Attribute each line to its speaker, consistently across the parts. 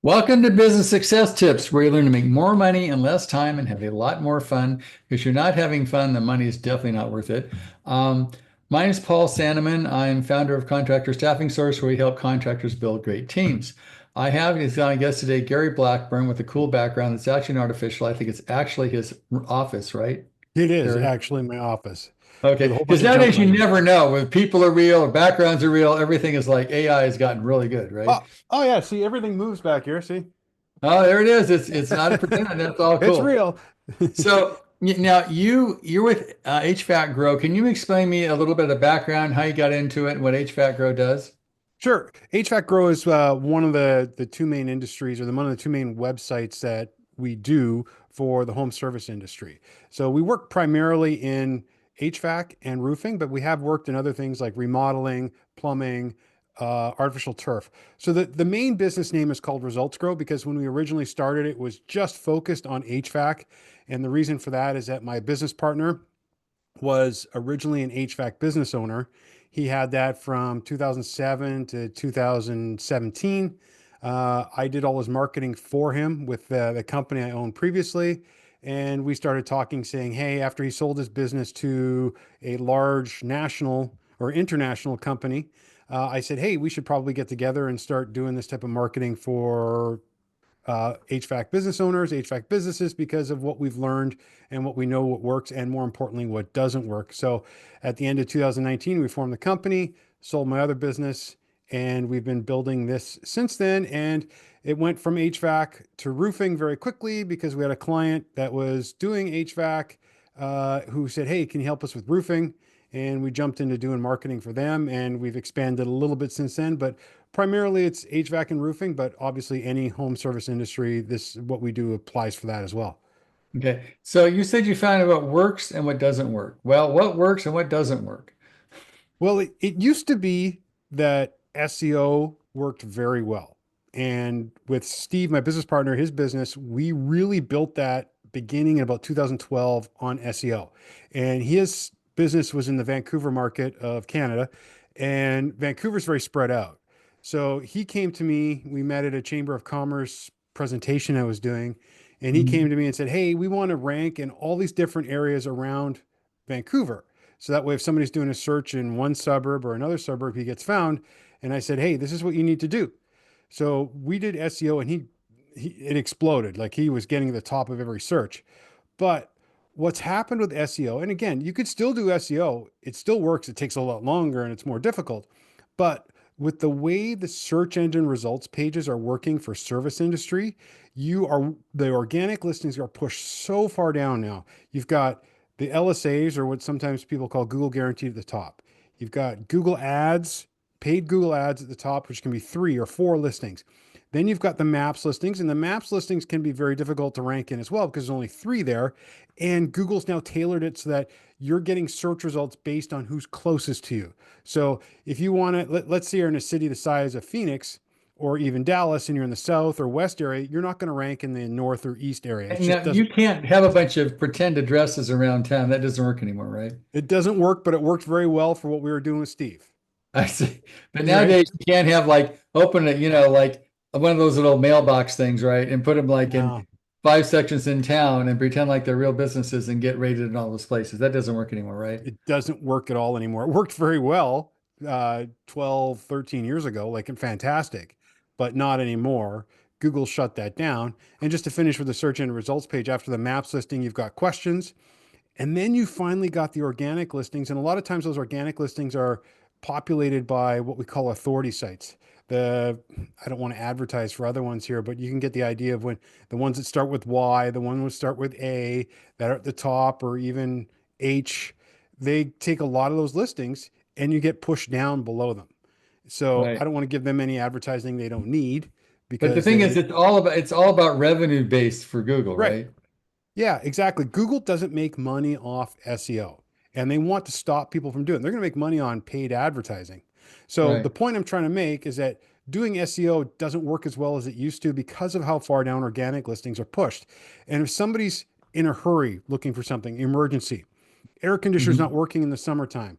Speaker 1: Welcome to Business Success Tips, where you learn to make more money in less time and have a lot more fun. If you're not having fun, the money is definitely not worth it. My name is Paul Sanneman. I'm founder of Contractor Staffing Source, where we help contractors build great teams. I have as my guest today Cary Blackburn with a cool background. It's actually not artificial. I think it's actually his office, right,
Speaker 2: It is
Speaker 1: Cary?
Speaker 2: actually my office with a
Speaker 1: Okay,
Speaker 2: whole
Speaker 1: because
Speaker 2: bunch of junk
Speaker 1: nowadays you
Speaker 2: items.
Speaker 1: never know whether people are real or backgrounds are real. Everything is like AI has gotten really good, right?
Speaker 2: Oh yeah, see everything moves back here. See,
Speaker 1: Oh, there it is. It's not a pretend. That's all
Speaker 2: it's
Speaker 1: cool.
Speaker 2: real.
Speaker 1: So now you're with HVAC Grow. Can you explain me a little bit of the background, how you got into it, and what HVAC Grow does?
Speaker 2: Sure. HVAC Grow is one of the two main industries, or one of the two main websites that we do for the home service industry. So we work primarily in HVAC and roofing, but we have worked in other things like remodeling, plumbing, artificial turf. So the main business name is called Results Grow because when we originally started, it was just focused on HVAC. And the reason for that is that my business partner was originally an HVAC business owner. He had that from 2007 to 2017. I did all his marketing for him with the company I owned previously. And we started talking, saying, hey, after he sold his business to a large national or international company, I said, hey, we should probably get together and start doing this type of marketing for HVAC business owners, HVAC businesses, because of what we've learned and what we know what works, and more importantly, what doesn't work. So at the end of 2019, we formed the company, sold my other business, and we've been building this since then. And it went from HVAC to roofing very quickly because we had a client that was doing HVAC who said, hey, can you help us with roofing? And we jumped into doing marketing for them, and we've expanded a little bit since then. But primarily, it's HVAC and roofing, but obviously, any home service industry, this what we do applies for that as well.
Speaker 1: Okay, so you said you found out what works and what doesn't work. Well, what works and what doesn't work?
Speaker 2: Well, it used to be that SEO worked very well. And with Steve, my business partner, his business, we really built that beginning in about 2012 on SEO. And his business was in the Vancouver market of Canada, and Vancouver's very spread out. So he came to me, we met at a Chamber of Commerce presentation I was doing, and he came
Speaker 1: Mhm.
Speaker 2: to me and said, hey, we want to rank in all these different areas around Vancouver. So that way, if somebody's doing a search in one suburb or another suburb, he gets found. And I said, hey, this is what you need to do. So we did SEO, and it exploded. Like, he was getting to the top of every search. But what's happened with SEO, and again, you could still do SEO, it still works. It takes a lot longer and it's more difficult. But with the way the search engine results pages are working for service industry, the organic listings are pushed so far down now. You've got the LSAs, or what sometimes people call Google Guaranteed, at the top. You've got Google Ads, paid Google Ads at the top, which can be 3 or 4 listings. Then you've got the maps listings, and the maps listings can be very difficult to rank in as well because there's only 3 there. And Google's now tailored it so that you're getting search results based on who's closest to you. So if you want to, let's say you're in a city the size of Phoenix or even Dallas, and you're in the south or west area, you're not going to rank in the north or east area. It
Speaker 1: And
Speaker 2: just
Speaker 1: now
Speaker 2: doesn't.
Speaker 1: you can't have a bunch of pretend addresses around town. That doesn't work anymore, right?
Speaker 2: It doesn't work, but it worked very well for what we were doing with Steve.
Speaker 1: I see. But
Speaker 2: Right?
Speaker 1: nowadays you can't have like open it, like one of those little mailbox things, right? And put them like in
Speaker 2: No,
Speaker 1: 5 sections in town and pretend like they're real businesses and get rated in all those places. That doesn't work anymore, right?
Speaker 2: it doesn't work at all anymore. It worked very well 12, 13 years ago, like fantastic, but not anymore. Google shut that down. And just to finish with the search engine results page, after the maps listing, you've got questions. And then you finally got the organic listings. And a lot of times those organic listings are populated by what we call authority sites. I don't want to advertise for other ones here, but you can get the idea of when the ones that start with Y, the ones that start with A that are at the top, or even H, they take a lot of those listings and you get pushed down below them. So I
Speaker 1: Right.
Speaker 2: don't want to give them any advertising they don't need
Speaker 1: But the
Speaker 2: because
Speaker 1: thing is,
Speaker 2: they,
Speaker 1: it's all about revenue based for Google,
Speaker 2: right.
Speaker 1: right?
Speaker 2: Yeah, exactly. Google doesn't make money off SEO, and they want to stop people from doing it. They're going to make money on paid advertising. So the
Speaker 1: Right.
Speaker 2: point I'm trying to make is that doing SEO doesn't work as well as it used to because of how far down organic listings are pushed. And if somebody's in a hurry looking for something, emergency, air conditioner's not
Speaker 1: Mhm.
Speaker 2: working in the summertime,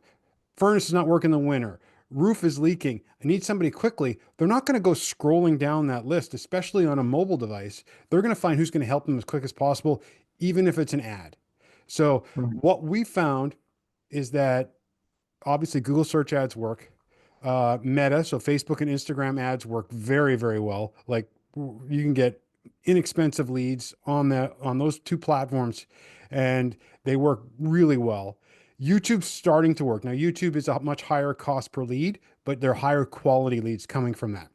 Speaker 2: furnace is not working in the winter, roof is leaking. I need somebody quickly. They're not going to go scrolling down that list, especially on a mobile device. They're going to find who's going to help them as quick as possible, even if it's an ad. So
Speaker 1: Right.
Speaker 2: what we found is that obviously Google search ads work. Meta, so Facebook and Instagram ads work very, very well. Like you can get inexpensive leads on those two platforms, and they work really well. YouTube's starting to work now. YouTube is a much higher cost per lead, but they're higher quality leads coming from that.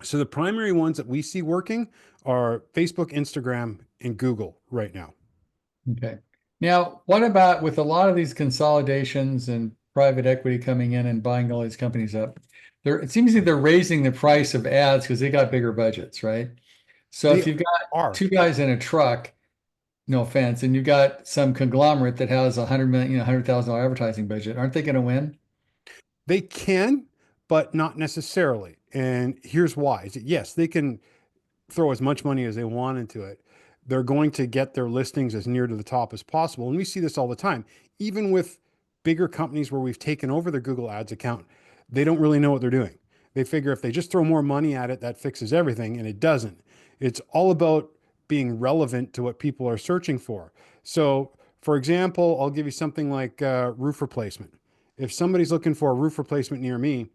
Speaker 2: So the primary ones that we see working are Facebook, Instagram, and Google right now.
Speaker 1: Okay. Now, what about with a lot of these consolidations and private equity coming in and buying all these companies up? It seems like they're raising the price of ads because they got bigger budgets, right? So
Speaker 2: They
Speaker 1: if you've got
Speaker 2: are.
Speaker 1: two guys in a truck, no offense, and you got some conglomerate that has 100 million, $100,000 advertising budget, aren't they going to win?
Speaker 2: They can, but not necessarily. And here's why. Is that yes, they can throw as much money as they want into it. They're going to get their listings as near to the top as possible. And we see this all the time. Even with bigger companies where we've taken over their Google Ads account, they don't really know what they're doing. They figure if they just throw more money at it, that fixes everything. And it doesn't. It's all about being relevant to what people are searching for. So, for example, I'll give you something like roof replacement. If somebody's looking for a roof replacement near me,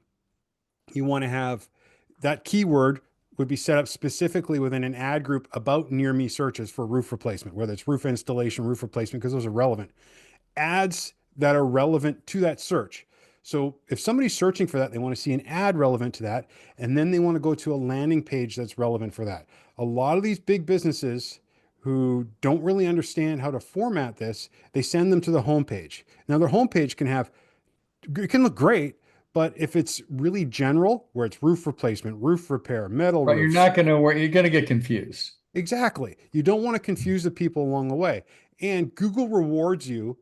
Speaker 2: you want to have that keyword would be set up specifically within an ad group about near me searches for roof replacement, whether it's roof installation, roof replacement, because those are relevant. Ads that are relevant to that search. So if somebody's searching for that, they want to see an ad relevant to that, and then they want to go to a landing page that's relevant for that. A lot of these big businesses who don't really understand how to format this, they send them to the homepage. Now their homepage can have it can look great, but if it's really general, where it's roof replacement, roof repair, metal
Speaker 1: But you're
Speaker 2: roofs,
Speaker 1: not going to work, you're going to get confused.
Speaker 2: exactly. You don't want to confuse the people along the way. And Google rewards you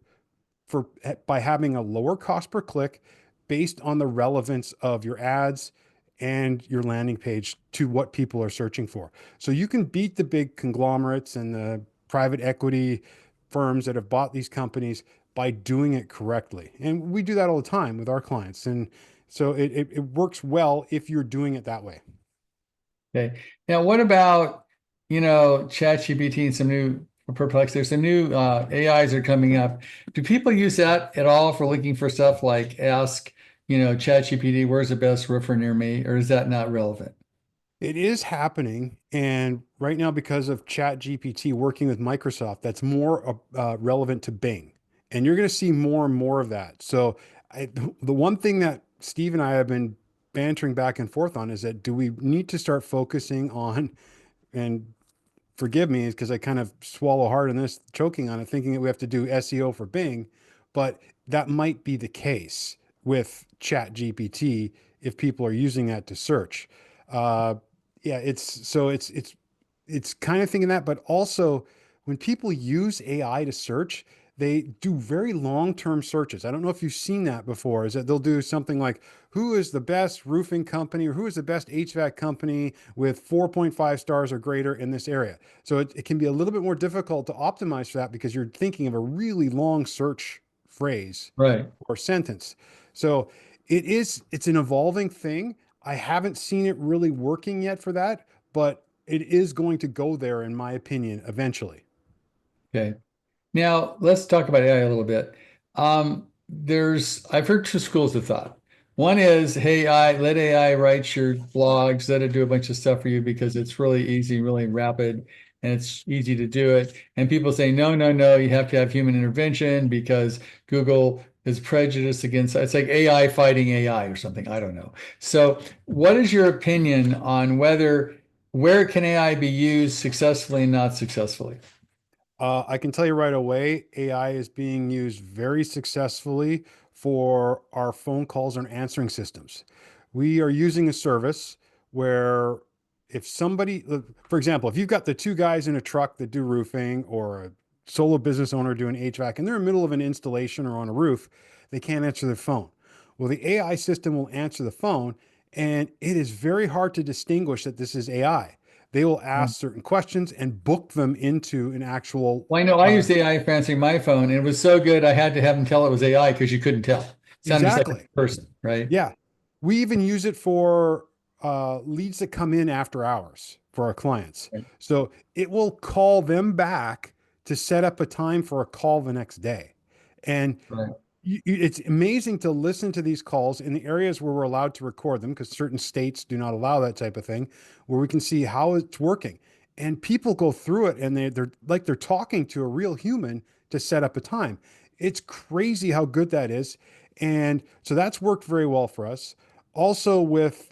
Speaker 2: for by having a lower cost per click based on the relevance of your ads and your landing page to what people are searching for. So you can beat the big conglomerates and the private equity firms that have bought these companies by doing it correctly. And we do that all the time with our clients. And so it works well if you're doing it that way.
Speaker 1: Okay. Now, what about, ChatGPT and some new Perplex? There's some new AIs are coming up. Do people use that at all for looking for stuff like ask, ChatGPT, where's the best roofer near me? Or is that not relevant?
Speaker 2: It is happening. And right now, because of ChatGPT working with Microsoft, that's more relevant to Bing. And you're going to see more and more of that. So, the one thing that Steve and I have been bantering back and forth on is that do we need to start focusing on, and forgive me because I kind of swallow hard in this, choking on it, thinking that we have to do SEO for Bing, but that might be the case with Chat GPT if people are using that to search. Uh, yeah, it's kind of thinking that, but also when people use AI to search, they do very long-term searches. I don't know if you've seen that before, is that they'll do something like who is the best roofing company or who is the best HVAC company with 4.5 stars or greater in this area. So it can be a little bit more difficult to optimize for that because you're thinking of a really long search phrase
Speaker 1: Right.
Speaker 2: or sentence. So it's an evolving thing. I haven't seen it really working yet for that, but it is going to go there, in my opinion, eventually.
Speaker 1: Okay. Now, let's talk about AI a little bit. I've heard two schools of thought. One is, hey, let AI write your blogs, let it do a bunch of stuff for you because it's really easy, really rapid, and it's easy to do it. And people say, no, no, no, you have to have human intervention because Google is prejudiced against, it's like AI fighting AI or something. I don't know. So, what is your opinion on where can AI be used successfully and not successfully?
Speaker 2: I can tell you right away, AI is being used very successfully for our phone calls and answering systems. We are using a service where if somebody, for example, if you've got the two guys in a truck that do roofing or a solo business owner doing HVAC and they're in the middle of an installation or on a roof, they can't answer their phone. Well, the AI system will answer the phone, and it is very hard to distinguish that this is AI. They will ask certain questions and book them into an actual
Speaker 1: Well, I know I used AI for answering my phone, and it was so good I had to have them tell it was AI because you couldn't tell. It sounded just like
Speaker 2: exactly.
Speaker 1: a person, right?
Speaker 2: Yeah. We even use it for leads that come in after hours for our clients.
Speaker 1: Right.
Speaker 2: So it will call them back to set up a time for a call the next day. And
Speaker 1: Right.
Speaker 2: it's amazing to listen to these calls in the areas where we're allowed to record them, because certain states do not allow that type of thing, where we can see how it's working. And people go through it and they're like they're talking to a real human to set up a time. It's crazy how good that is. And so that's worked very well for us. Also with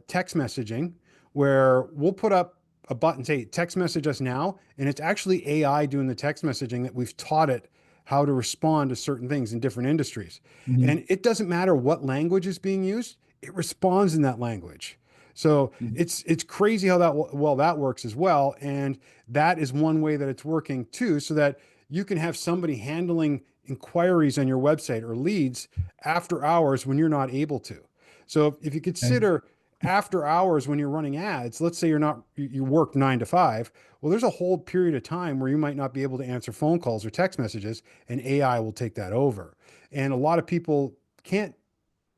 Speaker 2: text messaging, where we'll put up a button, say, text message us now. And it's actually AI doing the text messaging that we've taught it how to respond to certain things in different industries.
Speaker 1: Mhm.
Speaker 2: And it doesn't matter what language is being used, it responds in that language. So
Speaker 1: Mhm.
Speaker 2: it's crazy how that well that works as well. And that is one way that it's working too, so that you can have somebody handling inquiries on your website or leads after hours when you're not able to. So if you
Speaker 1: Okay.
Speaker 2: consider after hours when you're running ads, let's say you work 9 to 5. Well, there's a whole period of time where you might not be able to answer phone calls or text messages, and AI will take that over. And a lot of people can't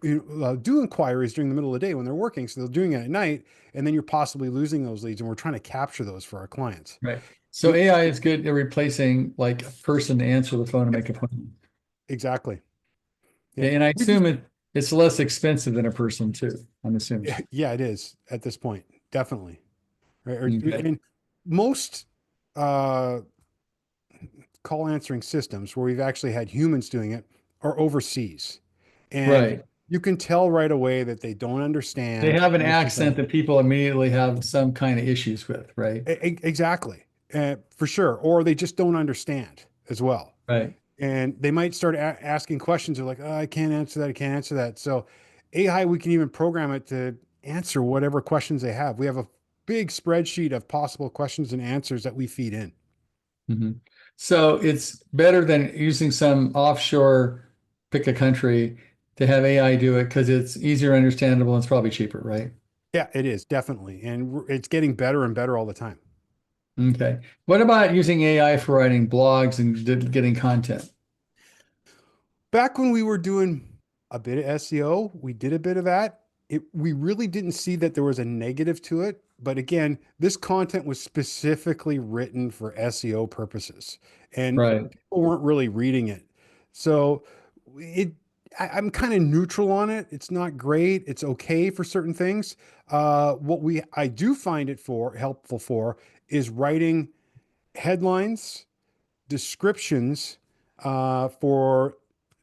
Speaker 2: do inquiries during the middle of the day when they're working, so they're doing it at night, and then you're possibly losing those leads. And we're trying to capture those for our clients.
Speaker 1: Right. So
Speaker 2: We
Speaker 1: AI is good at replacing like a person to answer the phone and
Speaker 2: Yep,
Speaker 1: make appointments.
Speaker 2: exactly. Yeah,
Speaker 1: And I
Speaker 2: we just
Speaker 1: assume it's less expensive than a person too. I'm assuming.
Speaker 2: yeah, it is at this point, definitely. Right? I
Speaker 1: Okay.
Speaker 2: mean, most uh, call answering systems where we've actually had humans doing it are overseas. And
Speaker 1: Right.
Speaker 2: you can tell right away that they don't
Speaker 1: They
Speaker 2: understand
Speaker 1: have an
Speaker 2: most of the
Speaker 1: accent
Speaker 2: time.
Speaker 1: that people immediately have some kind of issues with, right?
Speaker 2: Exactly, for sure. Or they just don't understand as well.
Speaker 1: Right.
Speaker 2: And they might start asking questions. They're like, oh, I can't answer that. I can't answer that. So AI, we can even program it to answer whatever questions they have. We have a big spreadsheet of possible questions and answers that we feed in.
Speaker 1: Hmm. So it's better than using some offshore, pick a country to have AI do it because it's easier, understandable, and it's probably cheaper, right?
Speaker 2: Yeah, it is definitely. And it's getting better and better all the time.
Speaker 1: Okay. What about using AI for writing blogs and getting content?
Speaker 2: Back when we were doing a bit of SEO, we did a bit of that. We really didn't see that there was a negative to it. But again, this content was specifically written for SEO purposes, and
Speaker 1: Right.
Speaker 2: people weren't really reading it. So it, I'm kind of neutral on it. It's not great. It's okay for certain things. I do find it for helpful for is writing headlines, descriptions for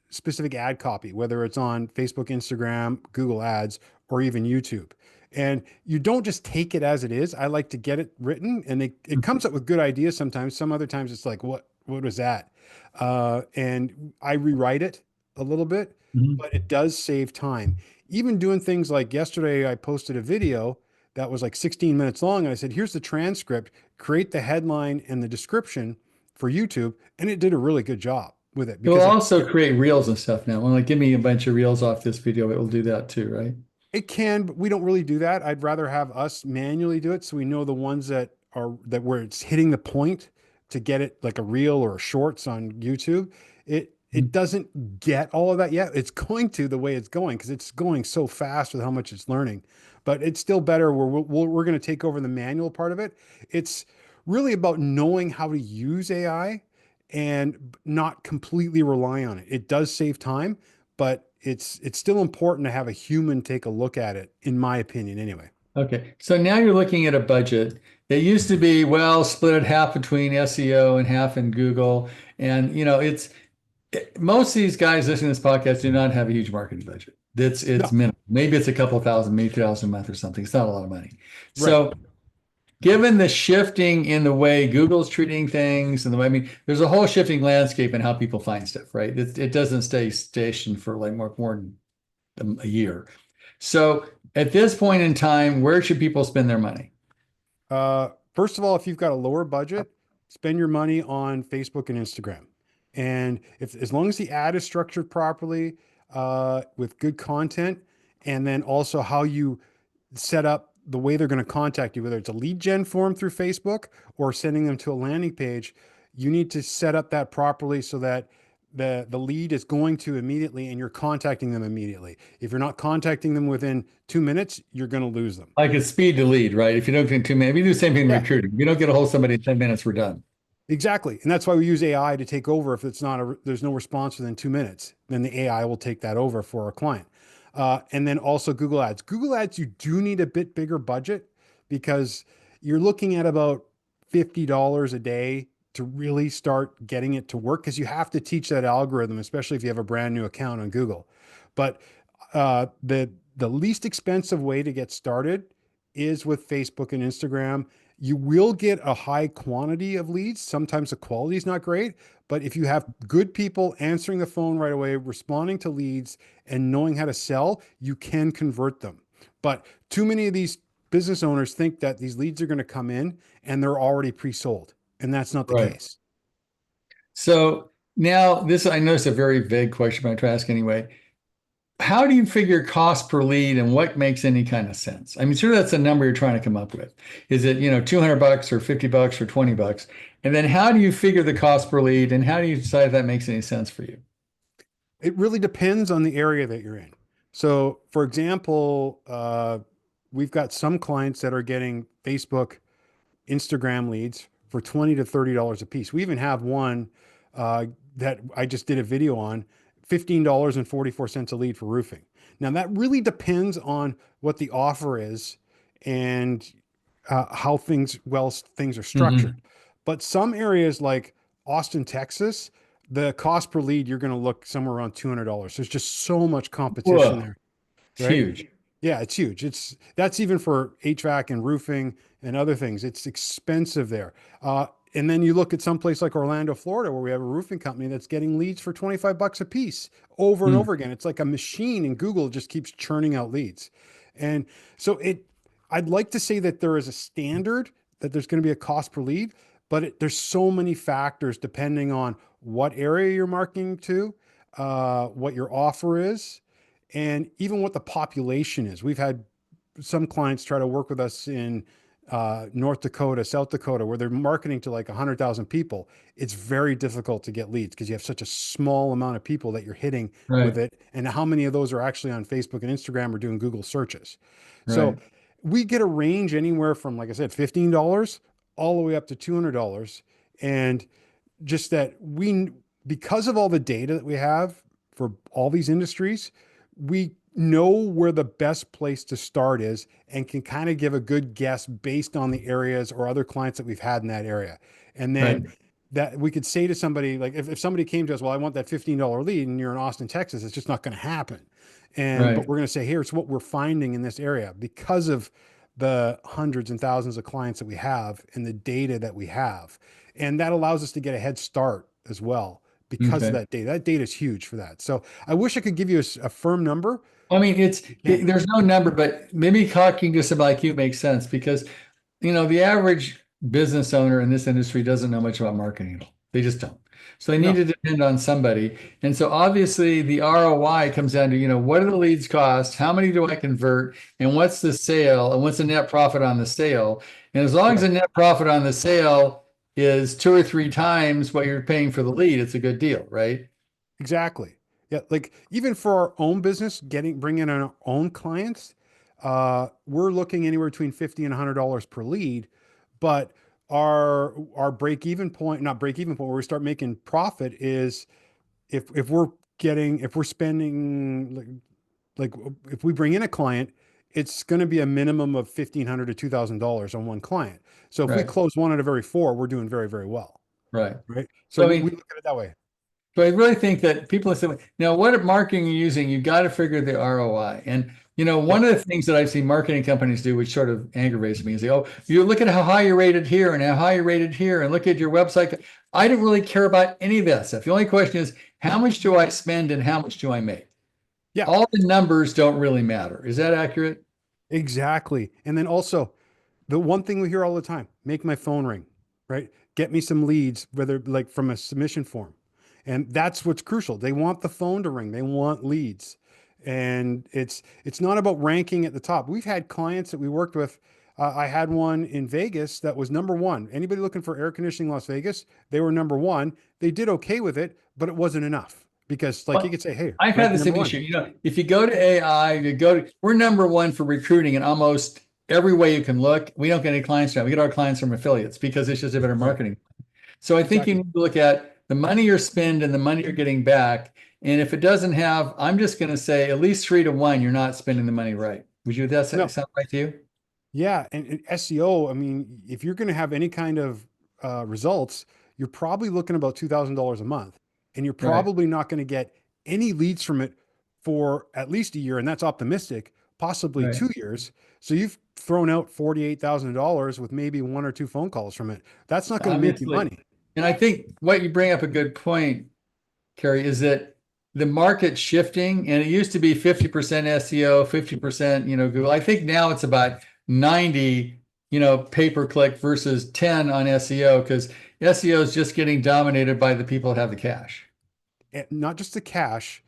Speaker 2: specific ad copy, whether it's on Facebook, Instagram, Google Ads, or even YouTube. And you don't just take it as it is. I like to get it written, and it comes up with good ideas sometimes. Some other times it's like, what was that? And I rewrite it a little bit,
Speaker 1: Mhm.
Speaker 2: but it does save time. Even doing things like yesterday, I posted a video that was like 16 minutes long. And I said, here's the transcript, create the headline and the description for YouTube. And it did a really good job with it
Speaker 1: It will
Speaker 2: because
Speaker 1: also create reels and stuff now. Well, like, give me a bunch of reels off this video. It will do that too, right?
Speaker 2: it can, but we don't really do that. I'd rather have us manually do it so we know the ones that where it's hitting the point to get it like a reel or a shorts on YouTube. It
Speaker 1: Mhm.
Speaker 2: doesn't get all of that yet. It's going to the way it's going because it's going so fast with how much it's learning. But it's still better where we're going to take over the manual part of it. It's really about knowing how to use AI and not completely rely on it. It does save time, but it's still important to have a human take a look at it, in my opinion, anyway.
Speaker 1: Okay. So now you're looking at a budget. It used to be, well, split it half between SEO and half in Google. And, most of these guys listening to this podcast do not have a huge marketing budget. It's
Speaker 2: No,
Speaker 1: minimal. Maybe it's a couple thousand, maybe 2,000 a month or something. It's not a lot of money.
Speaker 2: right.
Speaker 1: So given the shifting in the way Google's treating things and the way, I mean, there's a whole shifting landscape in how people find stuff, right? It doesn't stay stationed for like more than a year. So at this point in time, where should people spend their money?
Speaker 2: First of all, if you've got a lower budget, spend your money on Facebook and Instagram. And if as long as the ad is structured properly, with good content, and then also how you set up the way they're going to contact you, whether it's a lead gen form through Facebook or sending them to a landing page, you need to set up that properly so that the lead is going to immediately and you're contacting them immediately. If you're not contacting them within 2 minutes, you're going to lose them.
Speaker 1: Like it's speed to lead, right? If you don't get 2 minutes, we do the same thing in
Speaker 2: Yeah,
Speaker 1: recruiting. If you don't get a hold of somebody in 10 minutes, we're done.
Speaker 2: exactly. And that's why we use AI to take over. If it's not there's no response within 2 minutes, then the AI will take that over for our client. And then also Google Ads. Google Ads, you do need a bit bigger budget because you're looking at about $50 a day to really start getting it to work because you have to teach that algorithm, especially if you have a brand new account on Google. But the least expensive way to get started is with Facebook and Instagram. You will get a high quantity of leads. Sometimes the quality is not great, but if you have good people answering the phone right away, responding to leads, and knowing how to sell, you can convert them. But too many of these business owners think that these leads are going to come in and they're already pre-sold, and that's not the
Speaker 1: Right.
Speaker 2: case.
Speaker 1: So now this, I know it's a very vague question, but I try to ask anyway. How do you figure cost per lead and what makes any kind of sense? I mean, sure, that's a number you're trying to come up with. Is it, $200 or $50 or $20? And then how do you figure the cost per lead and how do you decide if that makes any sense for you?
Speaker 2: It really depends on the area that you're in. So, for example, we've got some clients that are getting Facebook, Instagram leads for $20 to $30 a piece. We even have one that I just did a video on, $15.44 a lead for roofing. Now that really depends on what the offer is and how things are structured.
Speaker 1: Hmm.
Speaker 2: But some areas like Austin, Texas, the cost per lead you're going to look somewhere around $200. There's just so much competition
Speaker 1: Whoa,
Speaker 2: there,
Speaker 1: it's
Speaker 2: right?
Speaker 1: huge.
Speaker 2: Yeah, it's huge. That's even for HVAC and roofing and other things. It's expensive there. And then you look at some place like Orlando, Florida, where we have a roofing company that's getting leads for $25 a piece over and
Speaker 1: Hmm.
Speaker 2: over again. It's like a machine, and Google just keeps churning out leads. And so I'd like to say that there is a standard that there's going to be a cost per lead, but there's so many factors depending on what area you're marketing to, what your offer is, and even what the population is. We've had some clients try to work with us in North Dakota, South Dakota, where they're marketing to like 100,000 people. It's very difficult to get leads because you have such a small amount of people that you're hitting with
Speaker 1: Right,
Speaker 2: it. And how many of those are actually on Facebook and Instagram or doing Google searches? So
Speaker 1: right.
Speaker 2: we get a range anywhere from, like I said, $15 all the way up to $200. And just that because of all the data that we have for all these industries, we know where the best place to start is and can kind of give a good guess based on the areas or other clients that we've had in that area. And
Speaker 1: Right.
Speaker 2: then that we could say to somebody, like if somebody came to us, well, I want that $15 lead and you're in Austin, Texas, it's just not going to happen. But
Speaker 1: Right.
Speaker 2: we're going to say, here's what we're finding in this area because of the hundreds and thousands of clients that we have and the data that we have. And that allows us to get a head start as well because of
Speaker 1: Okay.
Speaker 2: that data. That data is huge for that. So I wish I could give you a firm number.
Speaker 1: I mean,
Speaker 2: Can't.
Speaker 1: there's no number, but maybe talking to somebody like you makes sense because, the average business owner in this industry doesn't know much about marketing at all. They just don't. So they need
Speaker 2: No,
Speaker 1: to depend on somebody. And so obviously the ROI comes down to, what do the leads cost? How many do I convert? And what's the sale? And what's the net profit on the sale? And as long as the
Speaker 2: correct.
Speaker 1: net profit on the sale is two or three times what you're paying for the lead, it's a good deal, right?
Speaker 2: Exactly. Yeah, like even for our own business, bringing in our own clients, we're looking anywhere between 50 and $100 per lead, but our break even point, not break even point, where we start making profit is if we're spending if we bring in a client, it's going to be a minimum of $1,500 to $2,000 on one client. So if we
Speaker 1: Right.
Speaker 2: close one out of every four, we're doing very, very well,
Speaker 1: Right.
Speaker 2: right? So
Speaker 1: So I
Speaker 2: we
Speaker 1: mean,
Speaker 2: look at it that way.
Speaker 1: so I really think that people are saying, now what marketing you're using, you got to figure the ROI. And one
Speaker 2: Yep.
Speaker 1: of the things that I've seen marketing companies do, which sort of aggravates me, is they, oh, you look at how high you're rated here and how high you're rated here, and look at your website. I don't really care about any of that stuff. The only question is, how much do I spend and how much do I make?
Speaker 2: Yeah.
Speaker 1: All the numbers don't really matter. Is that accurate?
Speaker 2: Exactly. And then also, the one thing we hear all the time, make my phone ring, right? Get me some leads, whether like from a submission form. And that's what's crucial. They want the phone to ring. They want leads. And it's not about ranking at the top. We've had clients that we worked with. I had one in Vegas that was number one. Anybody looking for air conditioning Las Vegas, they were number one. They did okay with it, but it wasn't enough because, like, you
Speaker 1: Well,
Speaker 2: could say, "Hey,
Speaker 1: I've
Speaker 2: might
Speaker 1: had
Speaker 2: be
Speaker 1: the same
Speaker 2: number one."
Speaker 1: issue. If you go to AI, we're number one for recruiting in almost every way you can look. We don't get any clients now. We get our clients from affiliates because it's just a better
Speaker 2: Right.
Speaker 1: marketing. So I think you
Speaker 2: Exactly.
Speaker 1: need to look at the money you're spending and the money you're getting back. And if it doesn't have, I'm just going to say at least 3 to 1, you're not spending the money right. Would that
Speaker 2: No.
Speaker 1: sound right to you?
Speaker 2: Yeah, and SEO, I mean, if you're going to have any kind of results, you're probably looking about $2,000 a month, and you're
Speaker 1: Right,
Speaker 2: probably not going to get any leads from it for at least a year, and that's optimistic, possibly
Speaker 1: right.
Speaker 2: 2 years. So you've thrown out $48,000 with maybe one or two phone calls from it. That's not going to make you
Speaker 1: Obviously.
Speaker 2: money.
Speaker 1: And I think what you bring up a good point, Cary, is that the market's shifting and it used to be 50% SEO, 50%, Google. I think now it's about 90, pay per click versus 10 on SEO because SEO is just getting dominated by the people that have the cash.
Speaker 2: Not just the cash,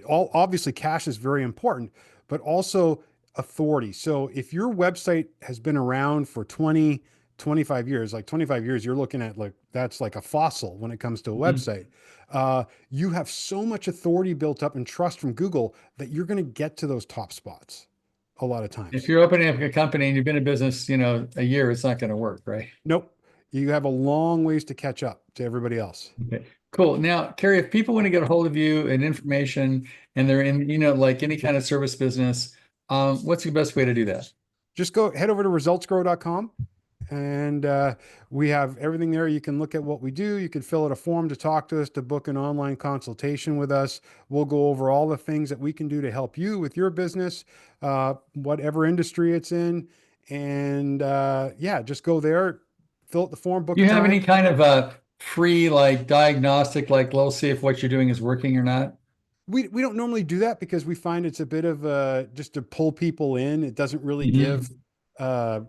Speaker 2: all obviously cash is very important, but also authority. So if your website has been around for 20, 25 years, like 25 years, you're looking at like that's like a fossil when it comes to a
Speaker 1: Mhm.
Speaker 2: website. You have so much authority built up and trust from Google that you're going to get to those top spots a lot of
Speaker 1: If
Speaker 2: times.
Speaker 1: you're opening up a company and you've been in business, a year, it's not going to work, right?
Speaker 2: Nope. You have a long ways to catch up to everybody else.
Speaker 1: Okay, cool. Now, Cary, if people want to get a hold of you and information and they're in, like any kind of service business, what's the best way to do that?
Speaker 2: Just go head over to resultsgrow.com and we have everything there. You can look at what we do. You can fill out a form to talk to us, to book an online consultation with us. We'll go over all the things that we can do to help you with your business, whatever industry it's in. And yeah, just go there, fill out the form,
Speaker 1: Do
Speaker 2: book a
Speaker 1: you have any
Speaker 2: time.
Speaker 1: kind of a free like diagnostic, like let's see if what you're doing is working or not?
Speaker 2: We don't normally do that because we find it's a bit of just to pull people in. It doesn't really give
Speaker 1: Hmm.
Speaker 2: uh,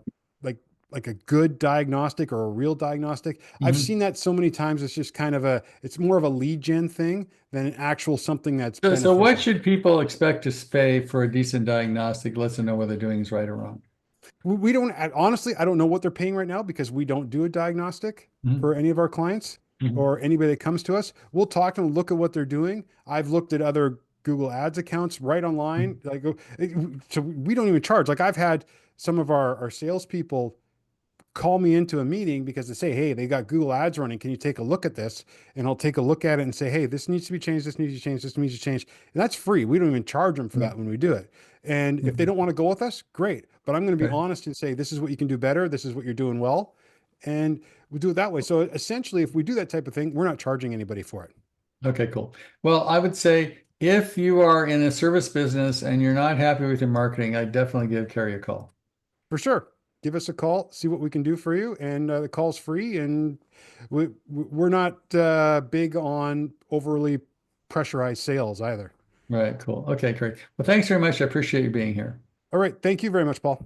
Speaker 2: like a good diagnostic or a real diagnostic. I've
Speaker 1: Hmm.
Speaker 2: seen that so many times. It's just kind of it's more of a lead gen thing than an actual something that's
Speaker 1: So what
Speaker 2: beneficial.
Speaker 1: should people expect to pay for a decent diagnostic? Lets them know whether they're doing is right or wrong.
Speaker 2: We don't honestly, I don't know what they're paying right now because we don't do a diagnostic
Speaker 1: Hmm.
Speaker 2: for any of our clients
Speaker 1: Hmm.
Speaker 2: or anybody that comes to us. We'll talk to them, look at what they're doing. I've looked at other Google Ads accounts right online. Like, so we don't even charge. Like I've had some of our salespeople call me into a meeting because they say, "Hey, they got Google Ads running. Can you take a look at this?" And I'll take a look at it and say, "Hey, this needs to be changed. This needs to change. This needs to change." And that's free. We don't even charge them for that when we do it. And if they
Speaker 1: Hmm.
Speaker 2: don't want to go with us, great. But I'm going to be
Speaker 1: Okay.
Speaker 2: honest and say, "This is what you can do better. This is what you're doing well." And we do it that way. So essentially, if we do that type of thing, we're not charging anybody for it.
Speaker 1: Okay, cool. Well, I would say if you are in a service business and you're not happy with your marketing, I'd definitely give Cary a call.
Speaker 2: For sure. Give us a call, see what we can do for you. And the call's free. And we're not big on overly pressurized sales either.
Speaker 1: Right, cool. Okay, great. Well, thanks very much. I appreciate you being here.
Speaker 2: All right. Thank you very much, Paul.